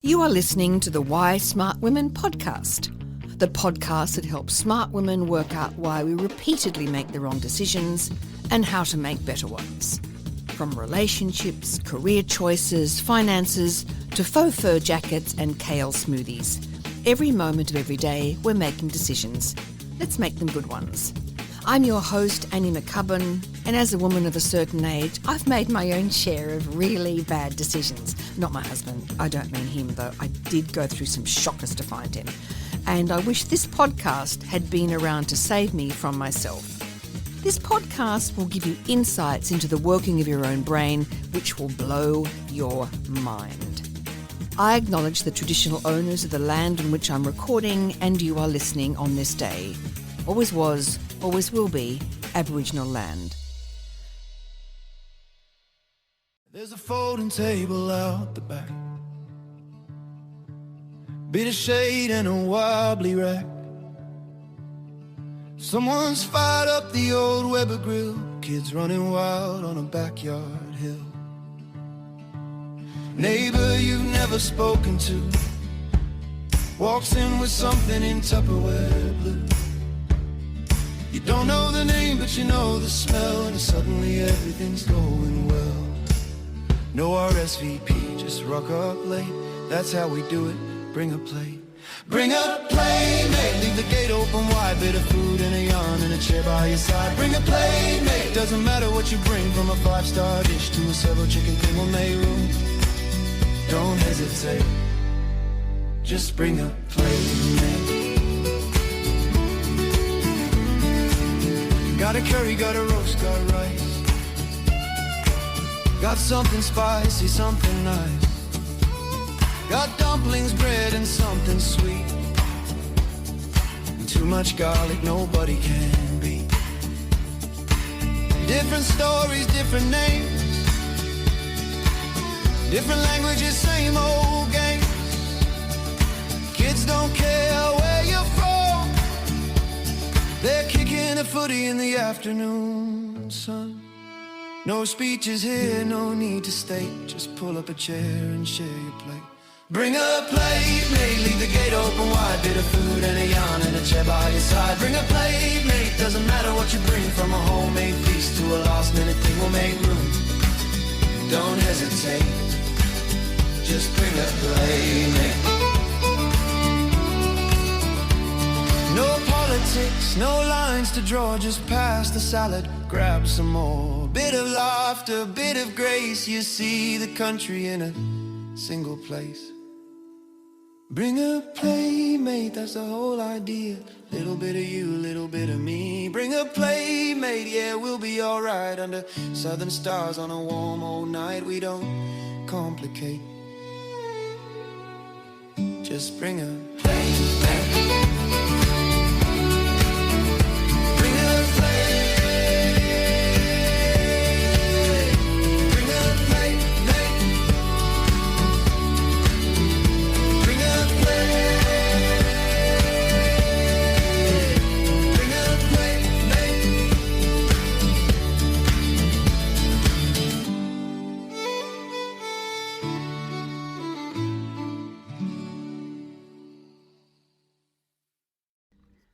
You are listening to the Why Smart Women podcast, the podcast that helps smart women work out why we repeatedly make the wrong decisions and how to make better ones. From relationships, career choices, finances, to faux fur jackets and kale smoothies. Every moment of every day, we're making decisions. Let's make them good ones. I'm your host, Annie McCubbin, and as a woman of a certain age, I've made my own share of really bad decisions. Not my husband, I don't mean him, though I did go through some shockers to find him. And I wish this podcast had been around to save me from myself. This podcast will give you insights into the working of your own brain, which will blow your mind. I acknowledge the traditional owners of the land on which I'm recording and you are listening on this day. Always was, always will be, Aboriginal land. There's a folding table out the back, bit of shade and a wobbly rack. Someone's fired up the old Weber grill, kids running wild on a backyard hill. Neighbor you've never spoken to walks in with something in Tupperware blue. You don't know the name, but you know the smell, and suddenly everything's going well. No RSVP, just rock up late. That's how we do it, bring a plate. Bring a plate, mate, leave the gate open wide. Bit of food and a yarn and a chair by your side. Bring a plate, mate, doesn't matter what you bring. From a 5-star dish to a several chicken thing, we'll make room. Don't hesitate, just bring a plate, mate. Got a curry, got a roast, got rice, got something spicy, something nice. Got dumplings, bread and something sweet. Too much garlic, nobody can beat. Different stories, different names, different languages, same old games. Kids don't care where you're from, they're kicking a footy in the afternoon sun. No speeches here, no need to state, just pull up a chair and share your plate. Bring a plate, mate, leave the gate open wide. Bit of food and a yarn and a chair by your side. Bring a plate, mate, doesn't matter what you bring. From a homemade feast to a last minute thing, we'll make room. Don't hesitate, just bring a plate, mate. No politics, no lines to draw, just pass the salad, grab some more. Bit of laughter, bit of grace, you see the country in a single place. Bring a playmate, that's the whole idea. Little bit of you, little bit of me. Bring a playmate, yeah, we'll be alright. Under southern stars on a warm old night. We don't complicate, just bring a playmate.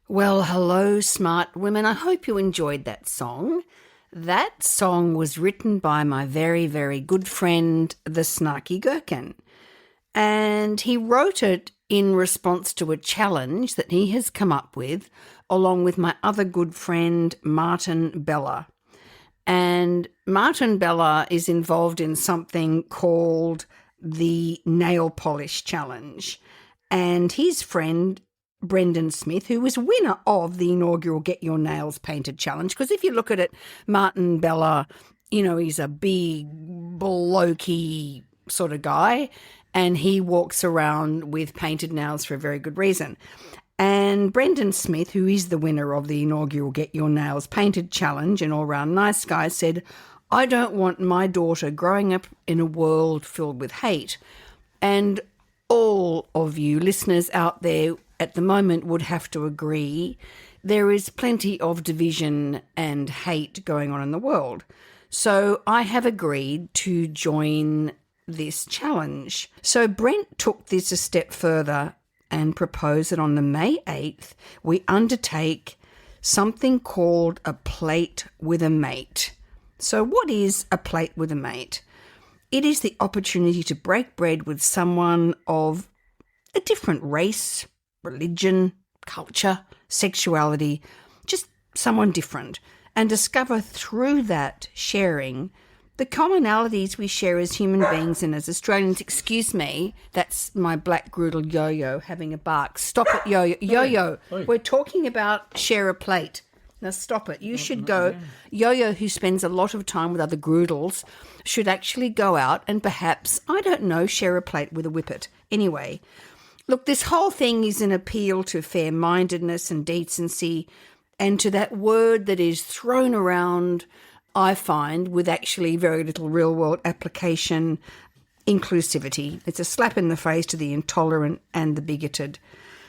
Well, hello, smart women. I hope you enjoyed that song. That song was written by my very, very good friend, the Snarky Gherkin. And he wrote it in response to a challenge that he has come up with, along with my other good friend, Martin Bella. And Martin Bella is involved in something called the Nail Polish Challenge. And his friend, Brendan Smith, who was winner of the inaugural Get Your Nails Painted Challenge. Because if you look at it, Martin Bella, you know, he's a big, blokey sort of guy, and he walks around with painted nails for a very good reason. And Brendan Smith, who is the winner of the inaugural Get Your Nails Painted Challenge, an all-round nice guy, said, I don't want my daughter growing up in a world filled with hate. And all of you listeners out there at the moment would have to agree there is plenty of division and hate going on in the world. So I have agreed to join this challenge. So Brent took this a step further and proposed that on the May 8th, we undertake something called a plate with a mate. So what is a plate with a mate? It is the opportunity to break bread with someone of a different race, religion, culture, sexuality, just someone different, and discover through that sharing the commonalities we share as human beings and as Australians. Excuse me, that's my black Groodle Yo-Yo having a bark. Stop it, Yo-Yo. Yo-Yo, we're talking about share a plate. Now stop it. You should go. Yo-Yo, who spends a lot of time with other Groodles, should actually go out and perhaps, I don't know, share a plate with a whippet. Anyway, look, this whole thing is an appeal to fair-mindedness and decency and to that word that is thrown around, I find, with actually very little real-world application, inclusivity. It's a slap in the face to the intolerant and the bigoted.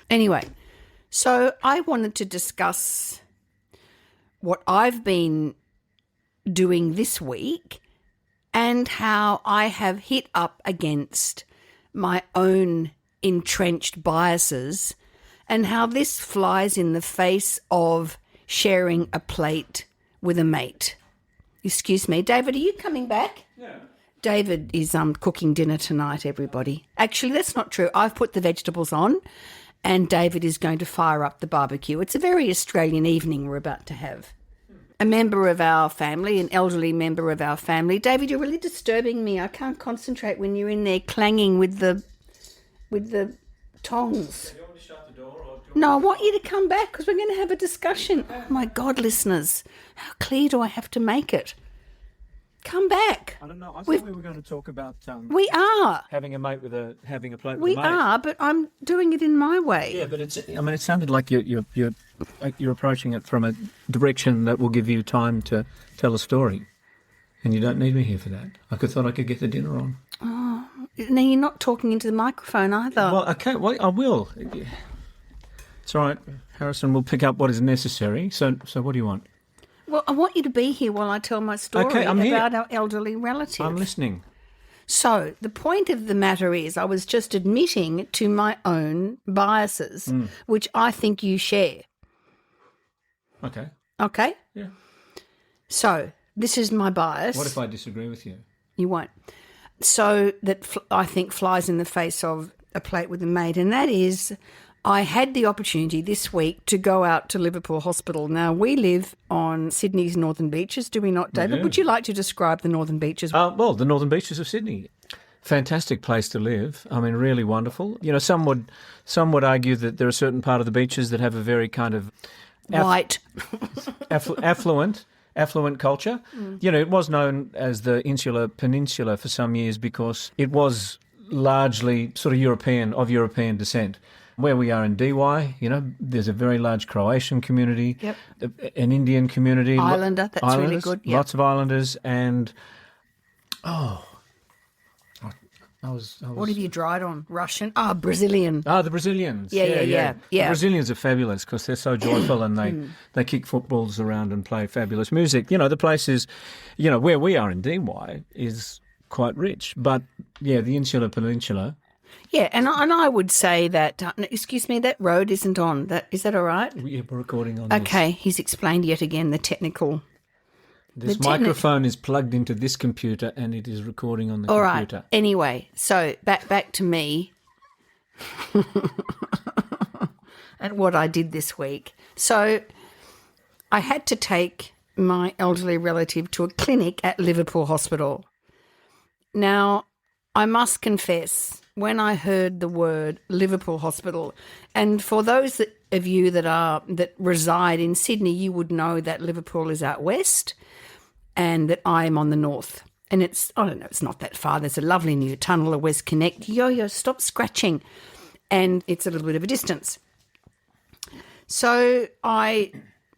Anyway, so I wanted to discuss what I've been doing this week and how I have hit up against my own entrenched biases and how this flies in the face of sharing a plate with a mate. Excuse me, David, are you coming back? Yeah. David is cooking dinner tonight, everybody. Actually, that's not true. I've put the vegetables on and David is going to fire up the barbecue. It's a very Australian evening we're about to have. A member of our family, an elderly member of our family. David, you're really disturbing me. I can't concentrate when you're in there clanging with the tongs. Do you want me to shut the door? Or No, I want you to come back because we're going to have a discussion. Oh, my God, listeners, how clear do I have to make it? Come back. I don't know. I thought we were going to talk about We are. having a plate with a mate. We are, but I'm doing it in my way. Yeah, but it's. I mean, it sounded like you're approaching it from a direction that will give you time to tell a story, and you don't need me here for that. I thought I could get the dinner on. Now, you're not talking into the microphone either. Well, okay. Well, I will. It's all right. Harrison will pick up what is necessary. So what do you want? Well, I want you to be here while I tell my story Okay, I'm here. about our elderly relative. I'm listening. So the point of the matter is I was just admitting to my own biases, which I think you share. Okay. Okay? Yeah. So this is my bias. What if I disagree with you? You won't. So that I think flies in the face of a plate with a mate, and that is I had the opportunity this week to go out to Liverpool Hospital. Now, we live on Sydney's Northern Beaches, do we not, David? do. Would you like to describe the Northern Beaches? Well, the Northern Beaches of Sydney. Fantastic place to live. I mean, really wonderful. You know, some would argue that there are certain part of the beaches that have a very kind of White. affluent culture. You know, it was known as the Insular Peninsula for some years because it was largely sort of European descent. Where we are in DY, you know, there's a very large Croatian community, Yep. An Indian community. Islander, that's really Islanders, good. Yep. Lots of islanders and, I was What have you dried on? Russian? Brazilian. the Brazilians. Yeah. The Brazilians are fabulous because they're so joyful and they kick footballs around and play fabulous music. You know, the place is, you know, where we are in DY is quite rich. But, yeah, the Insular Peninsula. Yeah, and I would say that, excuse me, that road isn't on. Is that all right? We're recording on this. Okay, he's explained yet again the technical. This microphone is plugged into this computer and it is recording on the All computer. right. Anyway, so back to me and what I did this week. So I had to take my elderly relative to a clinic at Liverpool Hospital. Now, I must confess, when I heard the word Liverpool Hospital, and for those of you that reside in Sydney, you would know that Liverpool is out west and that I am on the north. And it's not that far. There's a lovely new tunnel, a West Connect. Yo-Yo, stop scratching. And it's a little bit of a distance. So I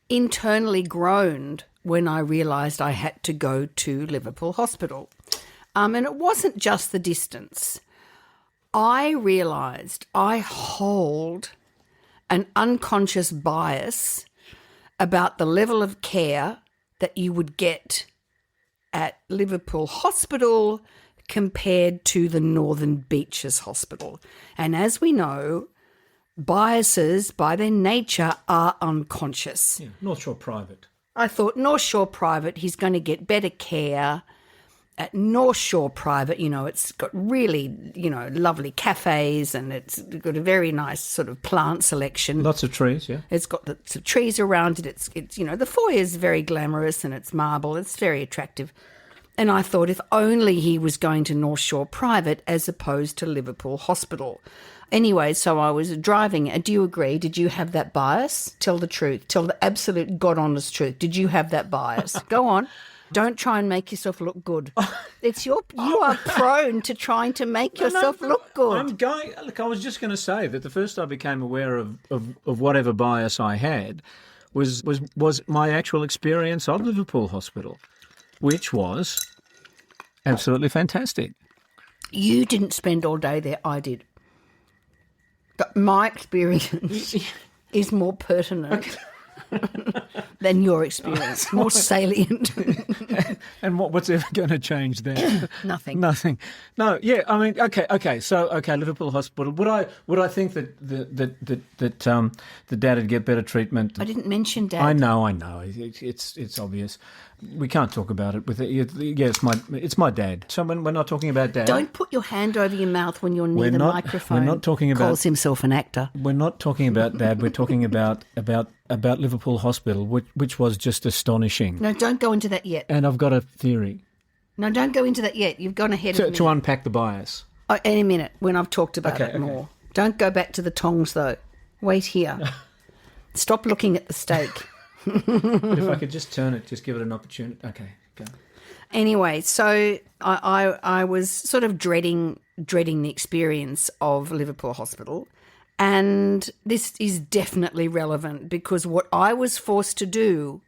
internally groaned when I realised I had to go to Liverpool Hospital. And it wasn't just the distance. I realised I hold an unconscious bias about the level of care that you would get at Liverpool Hospital compared to the Northern Beaches Hospital. And as we know, biases by their nature are unconscious. Yeah, North Shore Private. I thought North Shore Private, he's going to get better care. At North Shore Private, it's got really, lovely cafes, and it's got a very nice sort of plant selection. Lots of trees, yeah. It's got lots of trees around it. It's the foyer is very glamorous, and it's marble. It's very attractive. And I thought if only he was going to North Shore Private as opposed to Liverpool Hospital. Anyway, so I was driving. Do you agree? Did you have that bias? Tell the truth. Tell the absolute God-honest truth. Did you have that bias? Go on. Don't try and make yourself look good. You are prone to trying to make yourself look good. I was just going to say that the first I became aware of whatever bias I had was my actual experience of Liverpool Hospital, which was absolutely fantastic. You didn't spend all day there. I did. But my experience is more pertinent than your experience, more salient. And what's ever going to change there? Nothing. No, yeah. I mean, okay. So, Liverpool Hospital. Would I think that Dad would get better treatment? I didn't mention Dad. I know. It's obvious. We can't talk about it with it. Yeah, it's my dad. So when we're not talking about Dad, don't put your hand over your mouth when you're near the microphone. We're not talking about. Calls himself an actor. We're not talking about Dad. We're talking about Liverpool Hospital, which was just astonishing. No, don't go into that yet. And I've got a theory. No, don't go into that yet. You've gone ahead of me. To unpack the bias. Oh, in a minute, when I've talked about it more. Don't go back to the tongs, though. Wait here. Stop looking at the steak. But if I could just turn it, just give it an opportunity. Okay, go. Anyway, so I was sort of dreading the experience of Liverpool Hospital. And this is definitely relevant because what I was forced to do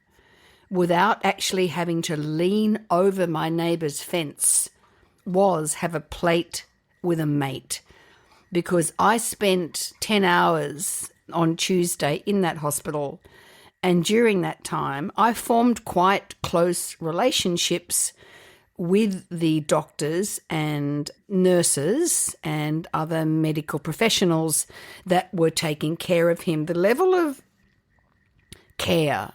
without actually having to lean over my neighbour's fence was have a plate with a mate, because I spent 10 hours on Tuesday in that hospital, and during that time I formed quite close relationships with the doctors and nurses and other medical professionals that were taking care of him. The level of care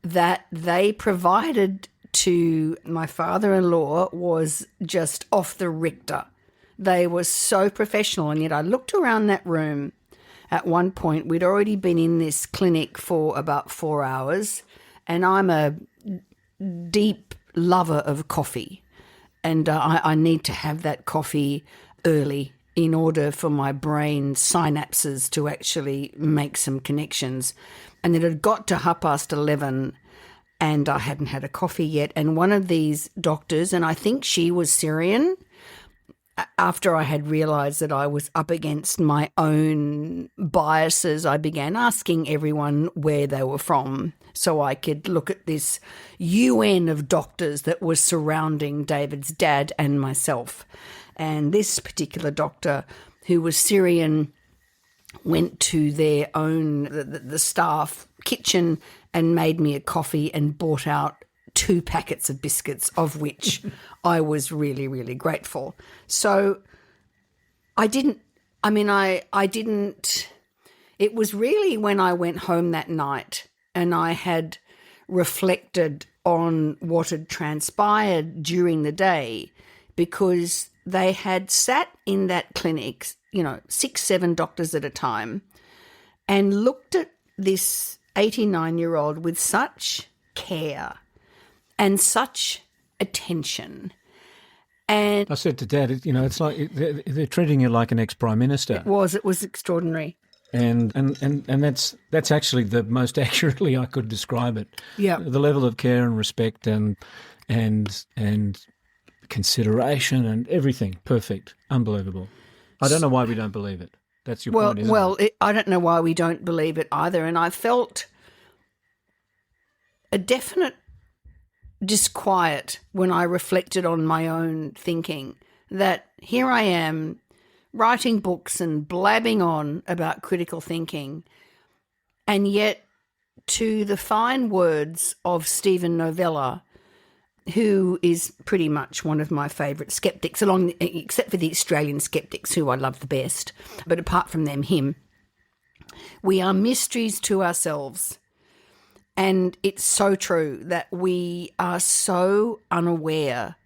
that they provided to my father-in-law was just off the Richter. They were so professional, and yet I looked around that room. At one point, we'd already been in this clinic for about 4 hours, and I'm a deep lover of coffee, and I need to have that coffee early in order for my brain synapses to actually make some connections. And it had got to 11:30 and I hadn't had a coffee yet. And one of these doctors, and I think she was Syrian, after I had realised that I was up against my own biases, I began asking everyone where they were from so I could look at this UN of doctors that was surrounding David's dad and myself. And this particular doctor, who was Syrian, went to their own, the staff kitchen, and made me a coffee and bought out 2 packets of biscuits, of which I was really, really grateful. So I didn't, it was really when I went home that night and I had reflected on what had transpired during the day, because they had sat in that clinic, 6, 7 doctors at a time, and looked at this 89-year-old with such care and such attention. And I said to Dad, it's like they're treating you like an ex-Prime Minister. It was extraordinary. And that's actually the most accurately I could describe it. Yeah. The level of care and respect and consideration and everything, perfect, unbelievable. I don't know why we don't believe it. That's your point, isn't it? I don't know why we don't believe it either. And I felt a definite disquiet when I reflected on my own thinking, that here I am writing books and blabbing on about critical thinking, and yet to the fine words of Stephen Novella, who is pretty much one of my favourite skeptics, except for the Australian skeptics, who I love the best. But apart from them, him. We are mysteries to ourselves. And it's so true that we are so unaware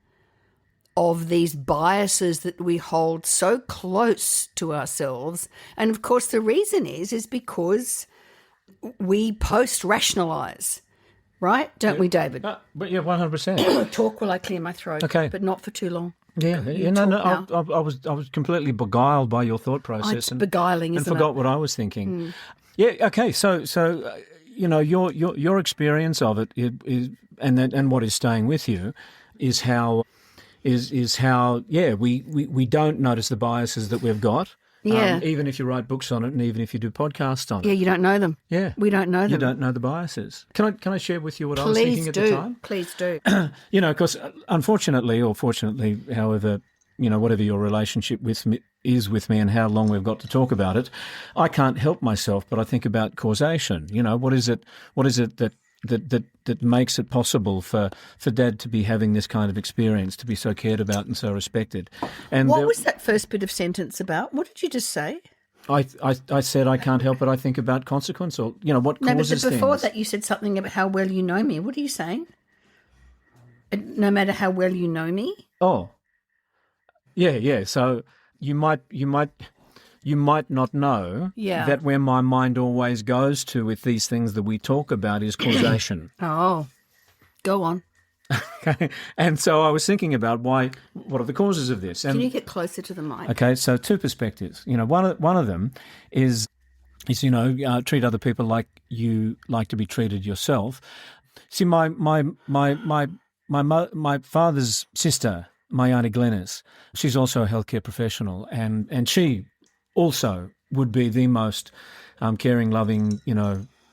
of these biases that we hold so close to ourselves. And of course, the reason is because we post-rationalise, right? Don't we, David? But yeah, 100%. Talk while I clear my throat, Okay. but not for too long. Yeah, I was completely beguiled by your thought process. It's beguiling, and isn't forgot it? what I was thinking. Yeah. Okay. So your experience of it is and what is staying with you is how we don't notice the biases that we've got. Yeah. Even if you write books on it, and even if you do podcasts on it. Yeah, you don't know them. Yeah. We don't know them. You don't know the biases. Can I share with you what I was thinking at the time? Please do. Because unfortunately or fortunately, however, whatever your relationship with me is with me and how long we've got to talk about it, I can't help myself but I think about causation. What is it that makes it possible for Dad to be having this kind of experience, to be so cared about and so respected? And What was that first bit of sentence about? What did you just say? I said I can't help but I think about consequence, or what causes but before things. that you said something about how well you know me. What are you saying? No matter how well you know me? Oh, yeah. So you might not know that where my mind always goes to with these things that we talk about is causation. Oh, go on. Okay. And so I was thinking about what are the causes of this? And, Can you get closer to the mic? okay, so two perspectives. One of them is treat other people like you like to be treated yourself. See, my father's sister, my auntie Glenys, she's also a healthcare professional, and she also would be the most caring, loving,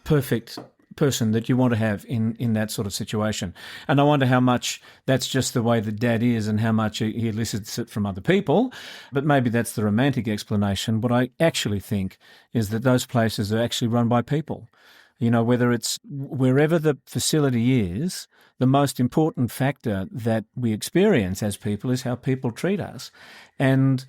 perfect person that you want to have in that sort of situation. And I wonder how much that's just the way that Dad is and how much he elicits it from other people. But maybe that's the romantic explanation. What I actually think is that those places are actually run by people. Whether it's wherever the facility is, the most important factor that we experience as people is how people treat us. And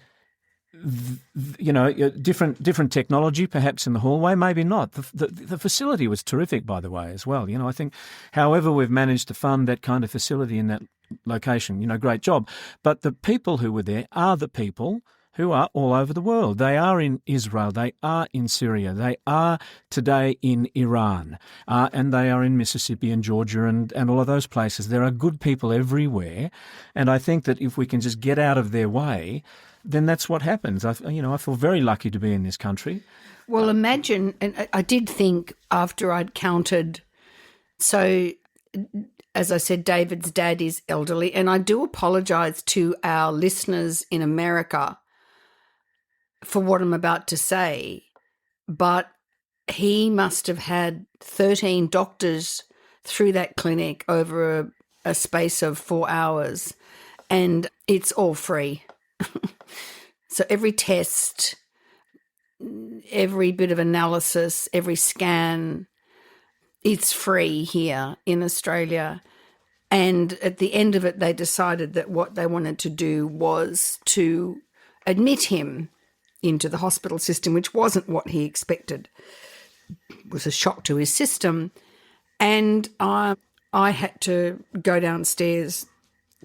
different technology perhaps in the hallway, maybe not. The facility was terrific, by the way, as well. I think however we've managed to fund that kind of facility in that location, great job. But the people who were there are the people who are all over the world. They are in Israel, they are in Syria, they are today in Iran, and they are in Mississippi and Georgia and all of those places. There are good people everywhere, and I think that if we can just get out of their way, then that's what happens. I feel very lucky to be in this country. Well, imagine, and I did think after I'd counted, so as I said, David's dad is elderly, and I do apologise to our listeners in America for what I'm about to say, but he must have had 13 doctors through that clinic over a space of 4 hours, and it's all free. So every test, every bit of analysis, every scan, it's free here in Australia. And at the end of it, they decided that what they wanted to do was to admit him into the hospital system, which wasn't what he expected. It was a shock to his system. And I had to go downstairs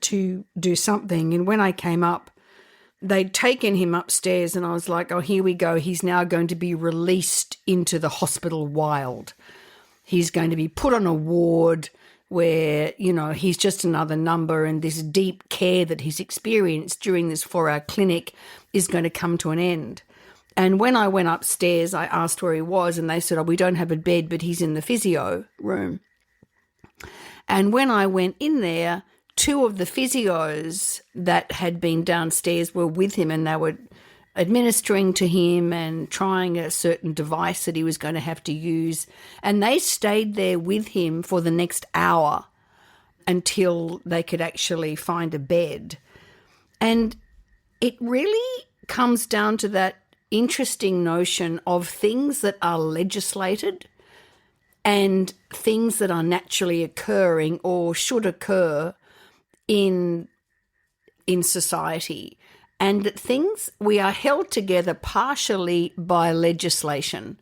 to do something. And when I came up, they'd taken him upstairs and I was like, oh, here we go. He's now going to be released into the hospital wild. He's going to be put on a ward where, he's just another number, and this deep care that he's experienced during this 4-hour clinic is going to come to an end. And when I went upstairs, I asked where he was, and they said, oh, we don't have a bed, but he's in the physio room. And when I went in there, 2 of the physios that had been downstairs were with him, and they were administering to him and trying a certain device that he was going to have to use. And they stayed there with him for the next hour until they could actually find a bed. And it really comes down to that interesting notion of things that are legislated and things that are naturally occurring or should occur in society, and that we are held together partially by legislation.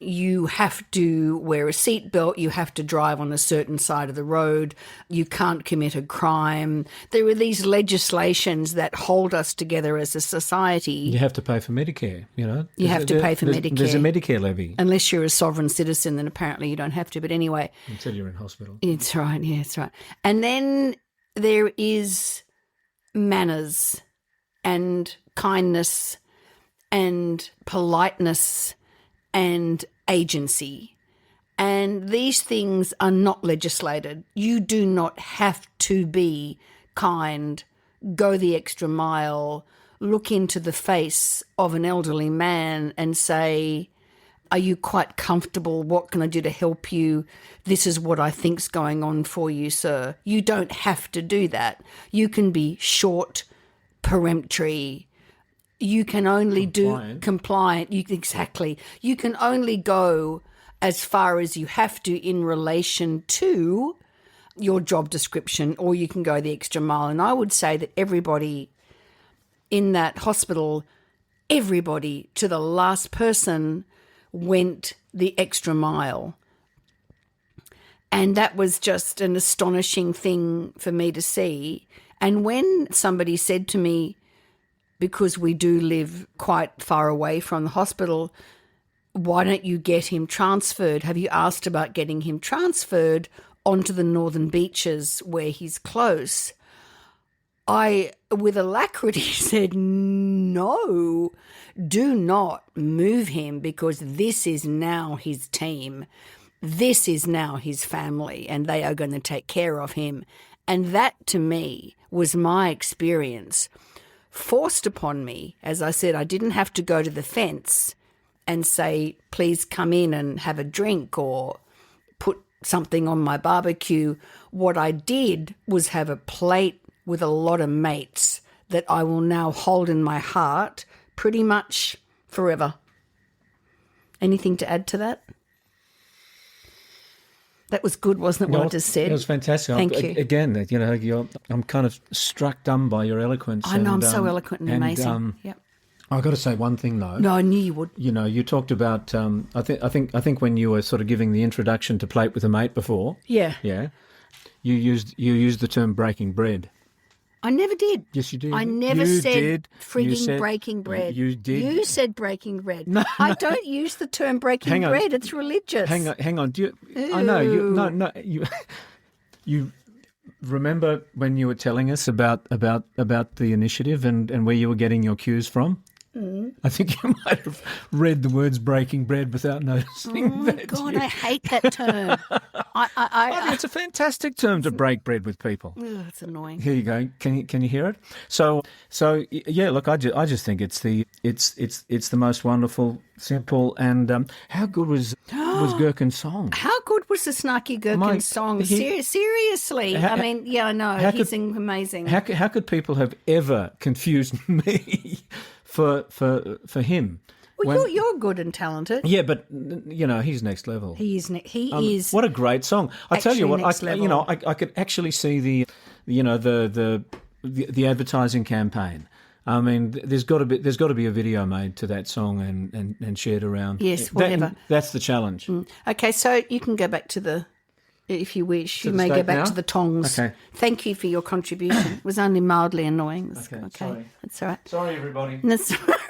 You have to wear a seatbelt, you have to drive on a certain side of the road, you can't commit a crime. There are these legislations that hold us together as a society. You have to pay for Medicare, you know. You have to pay for Medicare. There's a Medicare levy. Unless you're a sovereign citizen, then apparently you don't have to. But anyway. Until you're in hospital. It's right, yeah, it's right. And then there is manners and kindness and politeness and agency. And these things are not legislated. You do not have to be kind, go the extra mile, look into the face of an elderly man and say, are you quite comfortable? What can I do to help you? This is what I think's going on for you, sir. You don't have to do that. You can be short, peremptory. You can only do compliant. Exactly. You can only go as far as you have to in relation to your job description, or you can go the extra mile. And I would say that everybody in that hospital, everybody to the last person, went the extra mile. And that was just an astonishing thing for me to see. And when somebody said to me, because we do live quite far away from the hospital, why don't you get him transferred? Have you asked about getting him transferred onto the Northern Beaches where he's close? I, with alacrity, said, no, do not move him, because this is now his team. This is now his family, and they are going to take care of him. And that, to me, was my experience, forced upon me. As I said, I didn't have to go to the fence and say, please come in and have a drink or put something on my barbecue. What I did was have a plate with a lot of mates that I will now hold in my heart pretty much forever. Anything to add to that? That was good, wasn't it, what I just said? It was fantastic. Thank you. Again, you know, I'm kind of struck dumb by your eloquence. I know, I'm so eloquent and amazing. Yep. I've got to say one thing though. No, I knew you would. You know, you talked about. I think when you were sort of giving the introduction to Plate with a Mate before. Yeah. Yeah. You used the term breaking bread. I never did. Yes, you did. I never you said did. frigging breaking bread. You did. You said breaking bread. No, I don't use the term breaking bread. It's religious. Hang on. I know you. You remember when you were telling us about the initiative and where you were getting your cues from? Mm. I think you might have read the words breaking bread without noticing. Oh, God, I hate that term. I think it's a fantastic term to break bread with people. Ugh, it's annoying. Here you go. Can you hear it? So yeah. Look, I just think it's the most wonderful, simple, and how good was Gherkin's song? How good was the Snarky Gherkin song? Seriously, I mean, yeah, I know he's amazing. How could people have ever confused me for him? Well, you're good and talented. Yeah, but you know he's next level. He is. What a great song! I tell you what, I could actually see the advertising campaign. I mean, there's got to be a video made to that song and shared around. Yes, whatever. That's the challenge. Mm. Okay, so you can go back to the, if you wish, you may go back to the tongs. Okay. Thank you for your contribution. It was only mildly annoying. Okay. Sorry. That's all right. Sorry, everybody. That's all right.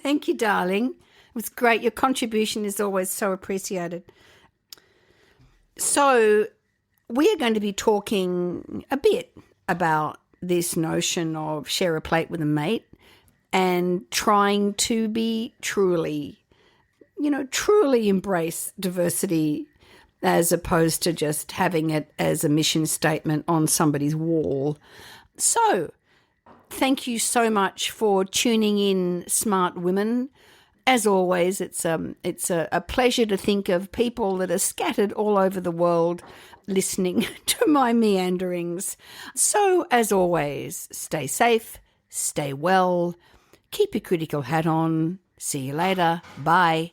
Thank you, darling. It was great. Your contribution is always so appreciated. So we are going to be talking a bit about this notion of share a plate with a mate and trying to be truly embrace diversity as opposed to just having it as a mission statement on somebody's wall. So thank you so much for tuning in, smart women. As always, it's a pleasure to think of people that are scattered all over the world listening to my meanderings. So, as always, stay safe, stay well, keep your critical hat on. See you later. Bye.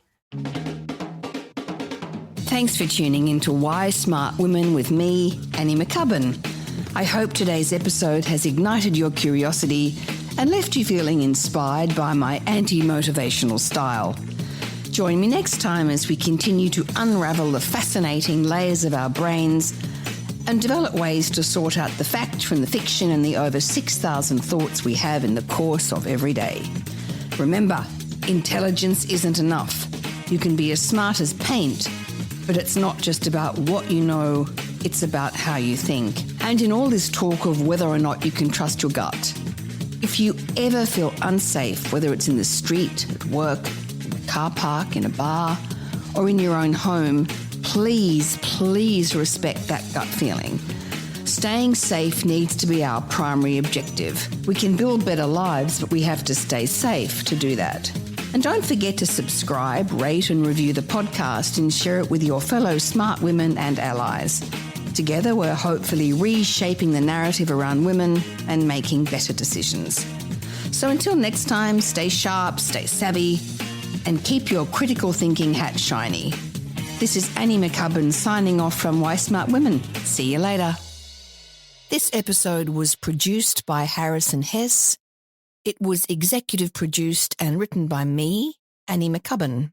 Thanks for tuning in to Why Smart Women with me, Annie McCubbin. I hope today's episode has ignited your curiosity and left you feeling inspired by my anti-motivational style. Join me next time as we continue to unravel the fascinating layers of our brains and develop ways to sort out the fact from the fiction and the over 6,000 thoughts we have in the course of every day. Remember, intelligence isn't enough. You can be as smart as paint, but it's not just about what you know, it's about how you think. And in all this talk of whether or not you can trust your gut, if you ever feel unsafe, whether it's in the street, at work, in a car park, in a bar, or in your own home, please respect that gut feeling. Staying safe needs to be our primary objective. We can build better lives, but we have to stay safe to do that. And don't forget to subscribe, rate and review the podcast and share it with your fellow smart women and allies. Together, we're hopefully reshaping the narrative around women and making better decisions. So until next time, stay sharp, stay savvy, and keep your critical thinking hat shiny. This is Annie McCubbin signing off from Why Smart Women. See you later. This episode was produced by Harrison Hess. It was executive produced and written by me, Annie McCubbin.